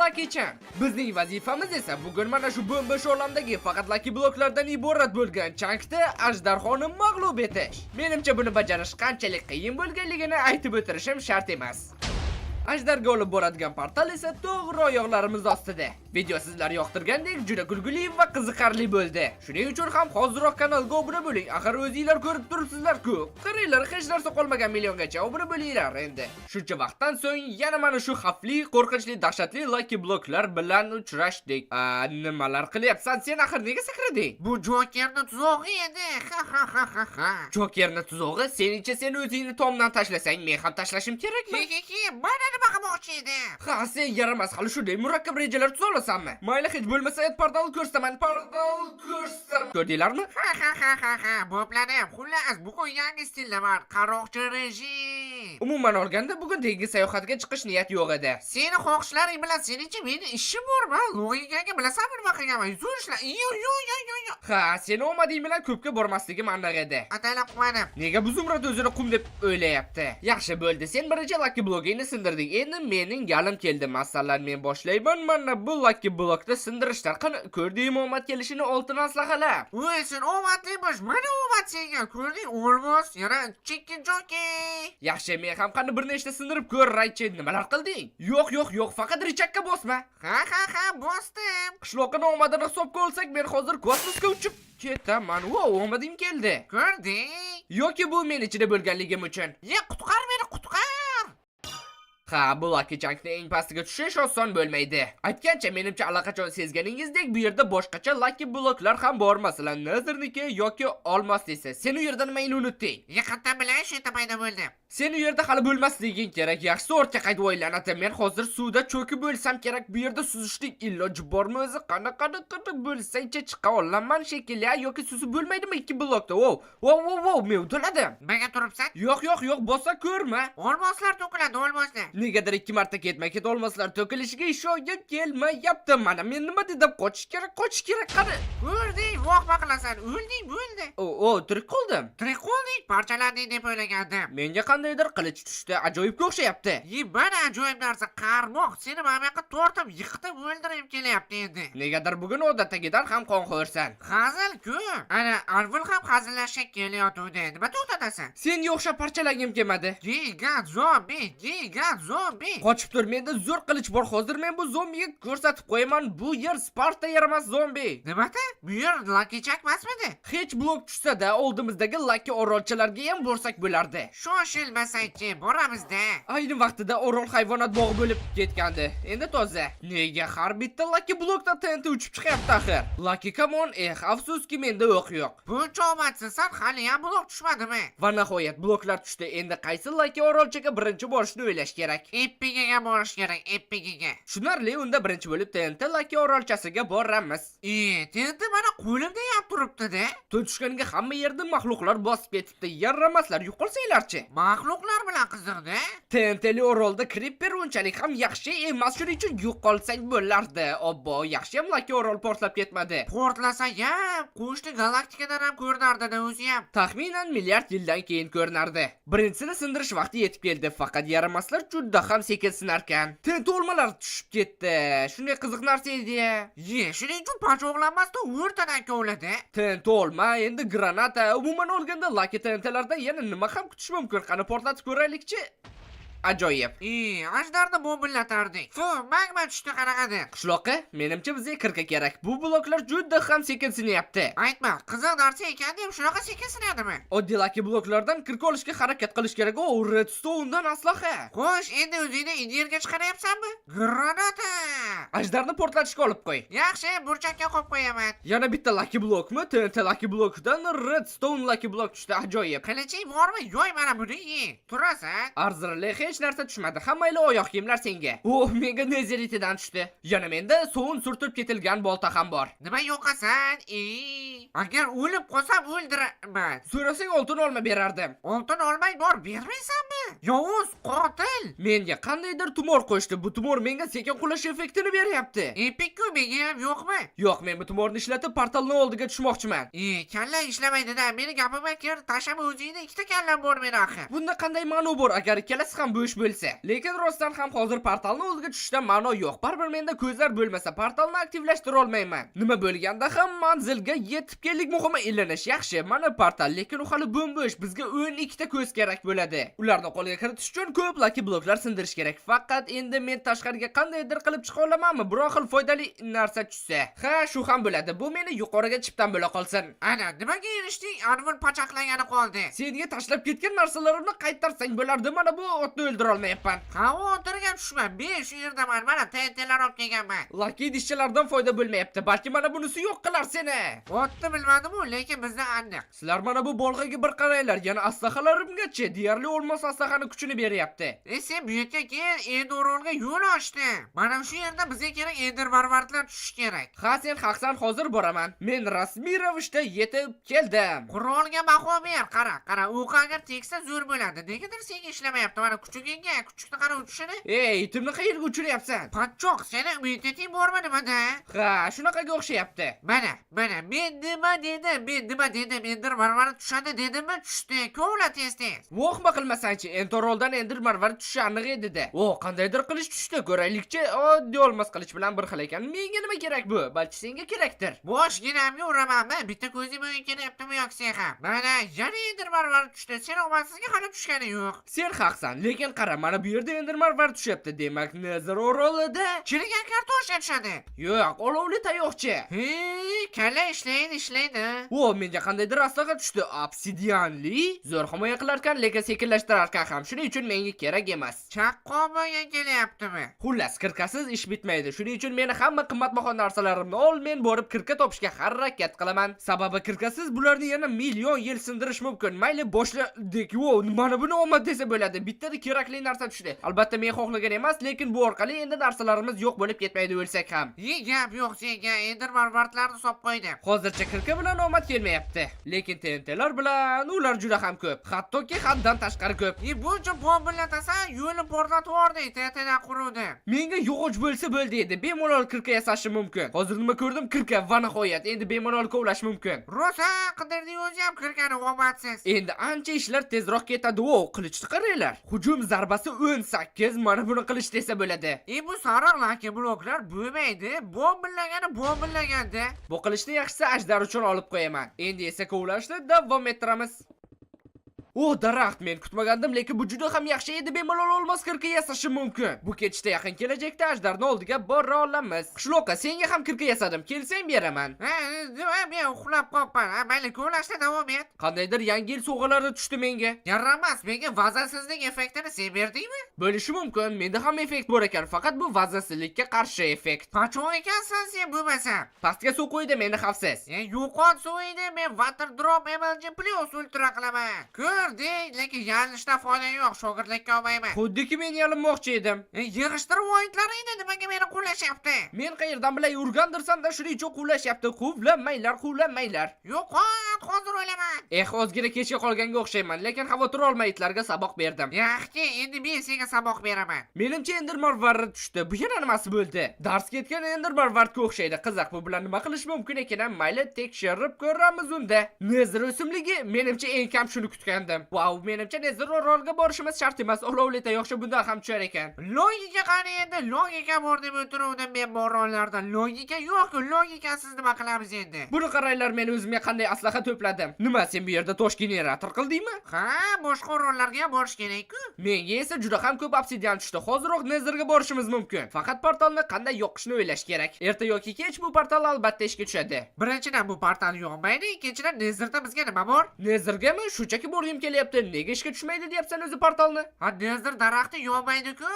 Lucky Chunk. Bizning vazifamiz esa bugun mana shu bo'm-bo'sh olamdagi faqat Lucky bloklardan iborat bo'lgan Chunkni ajdarxoni mag'lub etish. Menimcha buni bajarish qanchalik qiyin bo'lganligini aytib o'tirishim shart emas. Ajdarga olib boradigan portal esa to'g'ri oyoqlarimiz ostida. Video sizlar yoqtirgandek juda kulgili va qiziqarli bo'ldi. Shuning uchun ham hoziroq kanalga obuna bo'ling. Axir o'zingizlar ko'rib turibsizlar-ku. Qaranglar, hech narsa qolmagan milliongacha obuna bo'linglar endi. Shuncha vaqtdan so'ng yana mana shu xavfli, qo'rqinchli, dahshatli Lucky bloklar bilan uchrashdik. Nimalar qilyapsan sen? Axir nega sakrading? Bu Jokerni tuzog'i edi. Ha. Jokerni tuzog'i? Seningcha sen o'zingni tomdan tashlasang, men ham tashlashim kerakmi? Mana nima qilmoqchi edi? Ha, sen yaramas, hali shunday murakkab rejalar tuza olasanmi? Mayli, hech bo'lmasa portal ko'rsaman. Ko'rdinglarmi? Ha. Bo'planib. Xullas, bugun yangi stilda bor. Qaroqchi rejim. Umuman olganda bugun dengiz sayohatiga chiqish niyat yo'q edi. Seni xohishlaring bilan seningcha meni ishim bormi? Logikaga bilasanmi nima qilganman? Yurishlar. Yo. Ha, sen omading bilan ko'pga bormasligim aniq edi. Ataylab quvonib. Nega bu Zumrad o'zini qum deb o'ylayapti? Yaxshi bo'ldi, sen birinchi Lucky blogingni sindirding. Endi mening galim keldi. Masalan, men boshlayman. Mana bu Lucky blokda sindirishlar. Qani, ko'rdingmi omad kelishini oltin aslahalar. Voy, sen omadlimish. Mana omad senga. Ko'rding, olmos. Yana chicken jockey. Yaxshi, men ham qani bir nechta sindirib ko'r, Raychi, nimalar qilding? Yo'q, faqat richakka bosma. Ha, bosdim. Qishloqni omadini hisobga olsak, men hozir kosmosga uchib ketaman. Wow, omadim keldi. Ko'rding? Yoki bu men ichida bo'lganligim uchun. Qutqar meni, qutqar. Ha, bu Lucky Chunkni eng pastiga tushish oson bo'lmaydi. Aytgancha, menimcha allaqachon sezganingizdek, bu yerda boshqacha Lucky bloklar ham bor, masalan, Nazirniki yoki Olmos desa. Sen u yerda nimani unutding? Yaqindan bilan shu yerda paydo bo'ldim. Sen u yerda hali bo'lmasliging kerak. Yaxshi ortga qaytib o'ylanadi. Men hozir suvda cho'kib bo'lsam kerak. Bu yerda suzishning iloji bormi o'zi? Qanaqa bo'lsangcha chiqa olaman shekilli, yoki suzib bo'lmaydimi ikki blokda? Wow, men udaladim. Nega turibsan? Yo'q, bossa ko'rma. Olmoslar to'kiladi, olmoslar. Negadir ikki marta ketma-ket olmoslar to'kilishiga ishonib kelmayapti. Mana men nima dedim? Qochish kerak, qani. Ko'rding, voqma qilasan. O'lding, bo'ldi. Tirik qoldim. Tirik qolding, parchalanding deb o'ylagandim. Menga qandaydir qilich tushdi, ajoyibga o'xshayapti. Mana ajoyib narsa, qarmoq seni mana bu yoqqa tortib, yiqitib o'ldirib kelyapti endi. Negadir bugun odatdagidan ham qonxo'rsan. Hazil-ku. Ana, avval ham hazillashga kelyotgandi. Nima to'xtatasan? Senga o'xshab parchalagim kelmadi. Gigant zombi. Qochib tur, menda zo'r qilich bor. Hozir men bu zombiga ko'rsatib qo'yaman. Bu yer Sparta yaramas zombi. Nimada? Bu yer Lucky Chunk emasmidi? Hech blok tushsa-da, oldimizdagi Lucky orolchalarga ham borsak bo'lardi. Shoshilmasangchi, boramiz-da. Ayni vaqtida orol hayvonot bog'i bo'lib ketgandi. Endi toza. Nega har bitta Lucky blokda TNT uchib chiqyapti axir? Lucky come on, afsuski menda o'q yo'q. Buncha omadsisan, hali ham blok tushmadimi? Va nihoyat bloklar tushdi. Endi qaysi Lucky orolchaga birinchi borishni o'ylash kerak. Epigiga borish kerak, Epigiga. Tushunarli, unda birinchi bo'lib TNT Lucky orolchasiga boramiz. TNT mana qo'limda ham turibdi-da. Tushganiga hamma yerda maxluqlar bosib ketibdi. Yaramaslar, yo'qolsanglarchi. Maxluqlar bilan qiziqdi. TNTli orolda Creeper unchalik ham yaxshi emas, shuning uchun yo'qolsang bo'lardi. Obbo, yaxshi ham Lucky orol portlab ketmadi. Portlasa ham qo'shni galaktikadan ham ko'rinardi-da o'zi ham. Taxminan milliard yildan keyin ko'rinardi. Birinchisini sindirish vaqti yetib keldi, faqat yaramaslar juda ham sekin sinarkan. TNT olmalar tushib ketdi. Shunday qiziq narsa edi. Shuning uchun parchoqlanmasdan o'rtadan kovladi. TNT olma, endi granata. Umuman olganda Lucky TNTlardan yana nima ham kutish mumkin? Qani portlatib ko'raylikchi. Ajoyib. Ajdarni bombillatardik. Magma tushdi qarag'adi. Qishloqqa menimcha bizga kirka kerak. Bu bloklar juda ham sekin sinyapti. Aytma, qiziq narsa ekan deb shunaqa sekin sinadimi? Oddiy Lucky bloklardan kirka olishga harakat qilish kerak. Redstone'dan aslaha. Xo'sh, endi o'zingni energiya chiqaryapsanmi? Granata. Ajdarni portlatishga olib qo'y. Yaxshi, burchakka qo'yib qo'yaman. Yana bitta Lucky blokmi? TNT Lucky blokdan Redstone Lucky blok tushdi. Ajoyib. Qiliching bormi? Yo'y, mana buni ye. Turasan. Arzirli hech narsa tushmadi. Hammayli oyoq kiyimlar senga. Menga nezeritidan tushdi. Yana menda sovun surtib ketilgan bolta ham bor. Nima yo'qasan? Agar o'lib qolsam o'ldiraman. So'rasang oltin olma berardim. Oltin olmay bor bermaysanmi? Yovuz qotil. Menga qandaydir tumor qo'shdi. Bu tumor menga sekin qulash effektini berdi. beryapti. Epik-ku menga ham yo'qmi? Yo'q, men bu tumorni ishlatib portalning oldiga tushmoqchiman. Kalla ishlamaydi-da. Meni gapimga kir, tashlab o'zingni ikkita kallam bor meni axir. Bunda qanday ma'no bor agar ikkalasi ham bo'sh bo'lsa? Lekin rostdan ham hozir portalning oldiga tushishdan ma'no yo'q. Baribir menda ko'zlar bo'lmasa portalni aktivlashtira olmayman. Nima bo'lganda ham manzilga yetib keldik, muhimi ilinish yaxshi. Mana portal, lekin u hali bo'sh. Bizga 12 ta ko'z kerak bo'ladi. Ularni qo'lga kiritish uchun ko'p lucky bloklar sindirish kerak. Faqat endi men tashqariga qandaydir qilib chiqa olamanmi? Biror xil foydali narsa tushsa. Ha, shu ham bo'ladi. Bu meni yuqoriga chipdan bo'la qolsin. Ana, nimaga erishding? Anvur pachaqlagani qoldi. Senga tashlab ketgan narsalarimni qaytarsang bo'lardi. Mana bu otni o'ldira olmayapman. Xavotirga tushma. Men shu yerdaman. Mana TNTlar olib kelganman. Lucky dishchalardan foyda bo'lmayapti. Balki mana bunisi yo'q qilar seni. Otni bilmadim-ku, lekin bizda aniq. Sizlar mana bu bolg'aga bir qaranglar. Yana aslahalarimgacha deyarli olmos aslahani kuchini beryapti. Sen bu yerga kel, endi orolga yo'l ochdi. Mana shu yerda bizga kerak ender barvartlar tushish kerak. Ha, sen haqsan, hozir boraman. Men rasmiy ravishda yetib keldim. Qurolga baho ber, qara, o'q agar teksa zo'r bo'ladi. Negadir senga ishlamayapti. Mana kuchugingni qara uchishini. Ey, itimni qayerga uchiryapsan? Pachoq, seni umiding bormi nimada? Ha, shunaqaga o'xshayapti. Mana, men nima dedim? Ender barvari tushadi dedimmi? Tushdi. Ko'la tez. Vo'qma qilmasanchi, entoroldan ender marvari tushishi aniq edi-da. O, qandaydir qilish tushdi. Ko'raylikchi, oddiy olmos qilich bilan bir xil ekan. Menga nima kerak bu? Balki senga kerakdir. Boshginamga uramanmi? Bitta ko'zim o'yin kelyaptimi yo'qsa ham. Mana, yana ender marvari tushdi. Sen omadsizga hali tushgani yo'q. Sen haqsan, lekin qara, mana bu yerda ender marvari tushyapti. Demak, Nether orolida chirigan kartoshka tushadi. Yo'q, olovli tayoqcha. Kalla ishlaydi. O, menga qandaydir aslaga tushdi. Obsidianli. Zo'r himoya qilar ekan, lekin sekinlashtirar ekan ham. Shuning uchun menga kerak emas. Chaqqon bo'lgan kelyaptimi? Xullas, kirkasiz ish bitmaydi. Shuning uchun meni hamma qimmatbaho narsalarimni ol, men borib kirka topishga harakat qilaman. Sababi kirkasiz bularni yana million yil sindirish mumkin. Mayli boshladik. Mana buni omad desa bo'ladi. Bittada kerakli narsa tushdi. Albatta men xohlagan emas, lekin bu orqali endi narsalarimiz yo'q bo'lib ketmaydi o'lsak ham. Gap yo'q senga, ender barvartlarni solib qo'ydim. Hozircha kirka bilan omad kelmayapti. Lekin TNTlar bilan ular juda ham ko'p. Hattoki haddan tashqari ko'p. Buncha bombilatasan, yo'lni portlatib yubordi, TNTdan quruvdi. Menga yog'och bo'lsa bo'ldi edi. Bemalol kirka yasashim mumkin. Hozir nima ko'rdim? Kirka va nihoyat endi bemalol kovlash mumkin. Rosa qidirdi o'zi ham kirkani omadsiz. Endi ancha ishlar tezroq ketadi. O, qilichni qaranglar. Hujum zarbasi 18. Mana buni qilish desa bo'ladi. Bu sariq lucky bloklar bo'lmaydi. Bombillaganda. Bu qilichni yaxshisi ajdar uchun olib qo'yaman. Endi esa kovlashni davom ettiramiz. O, daraxt, men kutmagandim, lekin bu juda ham yaxshi edi. Bemalol olmos kirka yasashim mumkin. Bu ketishda yaqin kelajakda ajdarni oldiga bora olamiz. Qishloqqa senga ham kirka yasadim. Kelsang beraman. Men uxlab qolman. Mayli, ko'lashda davom et. Qandaydir yangi yil sovg'alari tushdi menga. Yaramas, menga vazasizlik effektini sen berdingmi? Bo'lishi mumkin. Menda ham effekt bor ekan, faqat bu vazasizlikka qarshi effekt. Qachon ekansan sen bo'lmasa? Pastga suv qo'ydim, endi xavfsiz. Yo'qot suvingni men water drop MLG plus ultra qilaman. Lekin yalinishdan foyda yo'q, shogirdlikka olmayman. Xuddiki men yalinmoqchi edim. Yig'ishtirib o'yinlaringni nimaga meni quvlashyapti? Men qayerdan bilay urgandirsan-da, shuning uchun quvlashyapti. Quvlanmanglar. Yo'qot, hozir o'laman. Ozgina kechga qolganga o'xshayman, lekin xavotir olmay itlarga saboq berdim. Yaxshi, endi men senga saboq beraman. Menimcha ender marvarri tushdi. Bu yana nimasi bo'ldi? Dars ketgan ender marvarga o'xshaydi. Qiziq, bu bilan nima qilish mumkin ekan? Mayli, tekshirib ko'ramiz unda. Nether o'simligi menimcha eng kam shuni kutgandim. Wow, menimcha Nether orolga borishimiz shart emas. Olovli tayoqcha bundan ham tushar ekan. Logika qani endi? Logika bor deb o'tiruvdim men bu orollarda. Logika yo'q-ku, logikasiz nima qilamiz endi? Buni qaranglar, men o'zimga qanday aslaha to'pladim. Nima, sen bu yerda tosh generator qildingmi? Ha, boshqa orollarga ham borish kerak-ku. Menga esa juda ham ko'p obsidian tushdi. Hozirroq Netherga borishimiz mumkin. Faqat portalni qanday yoqishni o'ylash kerak. Erta yoki kech bu portal albatta ishga tushadi. Birinchidan bu portal yo'qmaydi, ikkinchidan Netherda bizga nima bor? Nethergami? Shunchaki borgim kelyapti. Nega ishga tushmaydi deyapsan o'zi portalni? Ha, Nether daraxti yo'qmaydi-ku.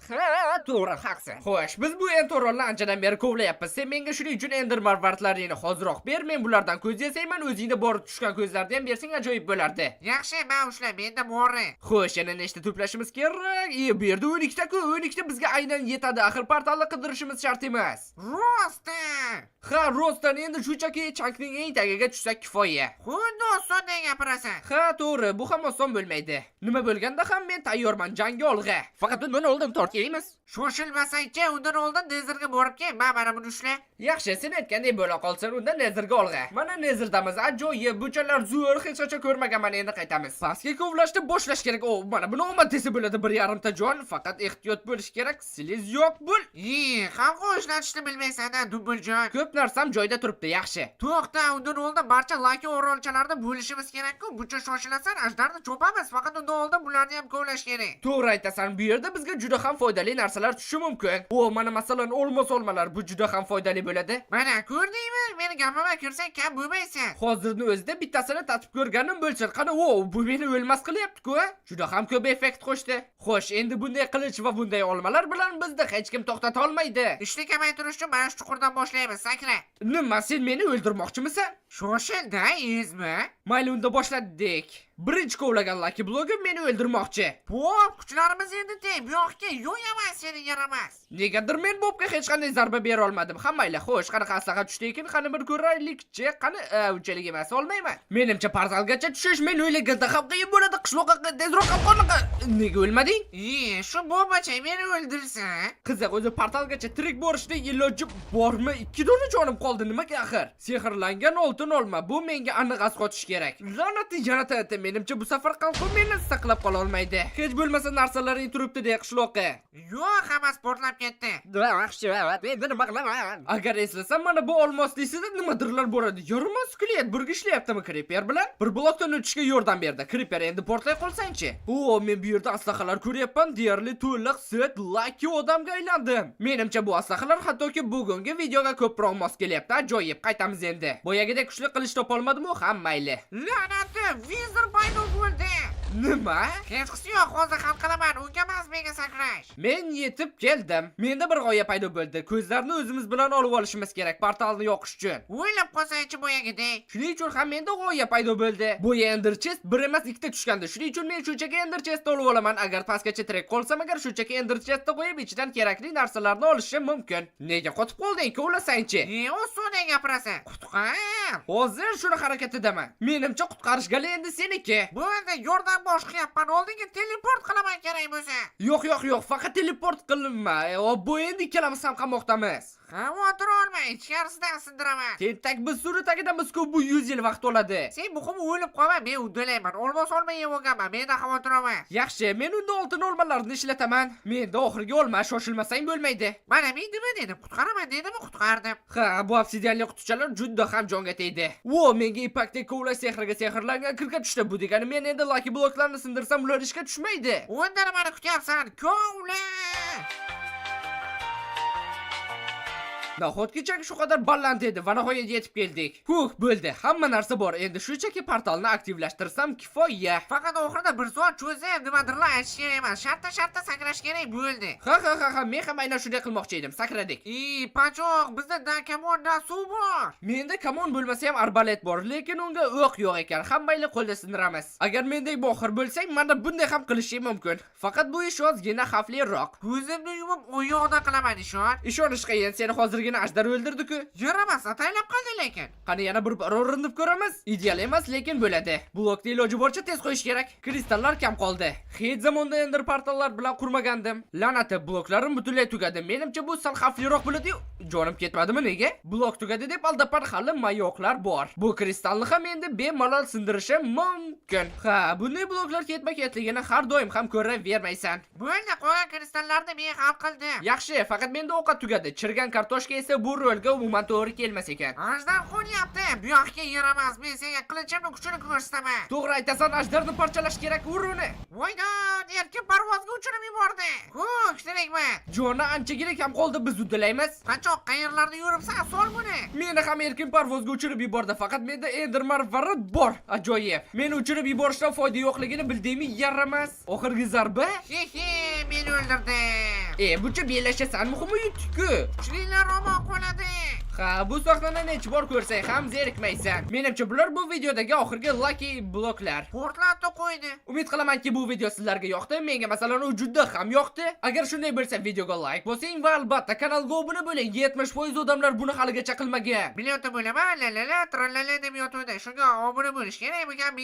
Ha, to'g'ri, haqsan. Xo'sh, biz bu entorolni anchadan beri kovlayapmiz. Sen menga shuning uchun ender marvartlaringni hozirroq ber. Men bulardan ko'z yasayman. O'zingda borib tushgan ko'zlarni ham bersang ajoyib bo'lardi. Yaxshi, men ushlab, menda bori. Xo'sh, yana nechta to'plashimiz kerak? Bu yerda 12 ta-ku, 12 ta bizga aynan yetadi. Axir portalni qidirishimiz shart emas. Rostdan. Ha, rostdan endi shunchaki chankning eng tagiga tushsak kifoya. Xuddi osonday gapirasan. Ha, to'g'ri. to'g'ri, bu ham oson bo'lmaydi. Nima bo'lganda ham men tayyorman jangga olg'a. Faqat bundan oldin tortaymiz. Shoshilmasang-chi, undan oldin Nezerga borib kel, mana buni ushla. Yaxshi, sen aytgandek bo'la qolsin, unda Nezerga olg'a. Mana Nezerdamiz, ajoyib, bunchalar zo'r, hech qachon ko'rmaganman, endi qaytamiz. Pastga kovlashni boshlash kerak. O, mana buni omad desa bo'ladi 1,5 ta jon, faqat ehtiyot bo'lish kerak. Siliz yo'q bo'l. Qanqa ishlatishni bilmaysan-da, Dumbuljon. Ko'p narsam joyida turibdi, yaxshi. To'xta, undan oldin barcha Lucky o'rolchalarni bo'lishimiz kerak-ku. Buncha shoshilasan, ajdarni cho'pamiz. Faqat undan oldin bularni ham kovlash kerak. To'g'ri aytasan, bu yerda bizga juda ham foydali narsalar tushishi mumkin. O, mana masalan, olmos olmalar, bu juda ham foydali bo'ladi. Mana ko'rdingmi? Meni gapimga kirsang kam bo'lmaysan. Hozirning o'zida bittasini tatib ko'rganim bo'lsin. Qani, o, bu meni o'lmas qilyapti-ku. Juda ham ko'p effekt qo'shdi. Xo'sh, endi bunday qilich va bunday olmalar bilan bizni hech kim to'xtata olmaydi. Ishni kamaytirish uchun mana shu chuqurdan boshlaymiz, sakra. Nima, sen meni o'ldirmoqchimisan? Shoshilda, ezma. Mayli, unda boshladik. Birinchi kovlagan Lucky Blogi meni o'ldirmoqchi. Pop, kuchlarimiz endi teng. Bu yoqqa yo'yaman seni yaramas. Negadir men Bobga hech qanday zarba bera olmadim. Hammaylar, xo'sh, qanaqa aslahat tushdi ekan, qani bir ko'raylik-chi. Qani, unchalik emas, olmayman. Menimcha portalgacha tushish men o'ylaganda ham qiyin bo'ladi. Qishloqqa tezroq qanaqa? Nega o'lmading? Shu bombacha meni o'ldirsa. Qiziq, o'zi portalgacha tirik borishning iloji bormi? 2 dona jonim qoldi, nimaga axir? Sehrlangan oltin olma, bu menga aniq asqotish kerak. La'nati janata, menimcha bu safar qalqon meni saqlab qola olmaydi. Hech bo'lmasa narsalaring turibdi-da qishloqqa. Yo'q, hammasi portlab ketdi. Agar eslasam, mana bu olmoslisida nimadirlar bo'ladi. Yorma skelet burga ishlayaptimi Creeper bilan? Bir blokdan o'tishga yordam berdi. Creeper endi portlay qolsang-chi. O, men bu yerda aslahalar ko'ryapman. Deyarli to'liq set Lucky odamga aylandim. Menimcha bu aslahalar hattoki bugungi videoga ko'proq mos kelyapti. Ajoyib, qaytamiz endi. Boyagidek kuchli qilich topa olmadim-ku, ham mayli. La'nati, vizor paydo bo'ldi. Nima? Hech qisi yo'q, hozir hal qilaman. Unga emas, menga sakrash. Men yetib keldim. Menda bir g'oya paydo bo'ldi. Ko'zlarni o'zimiz bilan olib olishimiz kerak portalni yoqish uchun. O'ylab qolsang-chi boyagidek. Shuning uchun ham menda g'oya paydo bo'ldi. Bu Ender Chest bir emas, ikkita tushgandi. Shuning uchun men shunchaki Ender Chest olib olaman. Agar pastgacha tirik qolsam, agar shunchaki Ender Chestni qo'yib ichidan kerakli narsalarni olishim mumkin. Nega qotib qolding? Kovlasang-chi. O'sonday gapirasan. Qutqar. Hozir shuni harakat edaman. Menimcha qutqarish gali endi seniki. Bu endi yordam boshlayapman. Oldinga teleport qilaman kerak bo'lsa. Yo'q, faqat teleport qilinma. Bu endi ikkalamiz ham qamoqdamiz. Xavotir olma, ichkarisidan sindiraman. Tentak biz suri tagidamiz-ku, bu 100 yil vaqt oladi. Sen muhimi o'lib qolma, men uddalayman. Olmos olmay yeb olganman, menda xavotir olma. Yaxshi, men unda oltin olmalarni ishlataman. Menda oxirgi olma, shoshilmasang bo'lmaydi. Mana men nima dedim? Qutqaraman dedimmi? Qutqardim. Ha, bu obsidianli qutichalar juda ham jonga tegdi. Vo, menga ipakdek kovlash sehriga sehrlangan kirga tushdi. Bu degani men endi Lucky bloklarni sindirsam, ular ishga tushmaydi. Unda nimani kutyapsan? Kovla! Nahotki shu qadar baland edi va nihoyat yetib keldik. Bo'ldi. Hamma narsa bor. Endi shunchaki portalni aktivlashtirsam kifoya. Faqat oxirida bir soat cho'zib, nimadirlar aytish kerak emas. Shartta sakrash kerak bo'ldi. Ha, men ham aynan shunday qilmoqchi edim. Sakradik. Pachoq, bizda kamonda suv bor. Menda kamon bo'lmasa ham arbalet bor, lekin unga o'q yo'q ekan. Hammaylar qo'lda sindiramiz. Agar mendek boxir bo'lsang, mana bunday ham qilishim mumkin. Faqat bu ish ozgina xavfliroq. Ko'zimni yumib oyoqda qilaman ishon. Ishonish qiyin, seni hozirgina ajdar o'ldirdi-ku. Yaramas, ataylab qoldi lekin. Qani yana bir urinib ko'ramiz. Ideal emas, lekin bo'ladi. Blokni iloji boricha tez qo'yish kerak. Kristallar kam qoldi. Hech zamonda Ender portallar bilan qurmagandim. La'nati, bloklarim butunlay tugadi. Menimcha bu sal xavfliroq bo'ladi-yu. Jonim ketmadimi nega? Blok tugadi deb aldapar hali mayoqlar bor. Bu kristalni ham endi bemalol sindirishim mumkin. Ha, bunday bloklar ketma-ketligini har doim ham ko'ravermaysan. Bo'ldi, qolgan kristallarni men hal qildim. Yaxshi, faqat menda ovqat tugadi. Chirgan kartoshka esa bu rolga umuman to'g'ri kelmas ekan. Ajdar qo'nyapti. Bu yoqqa yaramas. Men senga qilichimni kuchini ko'rsataman. To'g'ri aytasan, ajdarni parchalash kerak, ur uni. Voydan, erkin parvozga uchirib yubordi. Xo'sh, kerakmi? Joni anchagina kam qoldi, biz uddalaymiz. Qanchoq qayerlarda yuribsan, sol buni. Meni ham erkin parvozga uchirib yubordi, faqat menda Ender marvarid bor. Ajoyib. Meni uchirib yuborishdan foyda yo'qligini bildingmi? Yaramas. Oxirgi zarba? Meni o'ldirdi. Buncha bellashasan, muhimi yutdi-ku. Kuchlilar omon qoladi. Ha, bu soxtani necha bor ko'rsang ham zerikmaysan. Menimcha bular bu videodagi oxirgi Lucky bloklar. Portlatni qo'ydi. Umid qilamanki bu video sizlarga yoqdi. Menga masalan u juda ham yoqdi. Agar shunday bo'lsa videoga like bosing va albatta kanalga obuna bo'ling. 70% odamlar buni haligacha qilmagan. Bilyotib bo'laman, la trallala deb yotuvdi. Shunga obuna bo'lish kerak ekan.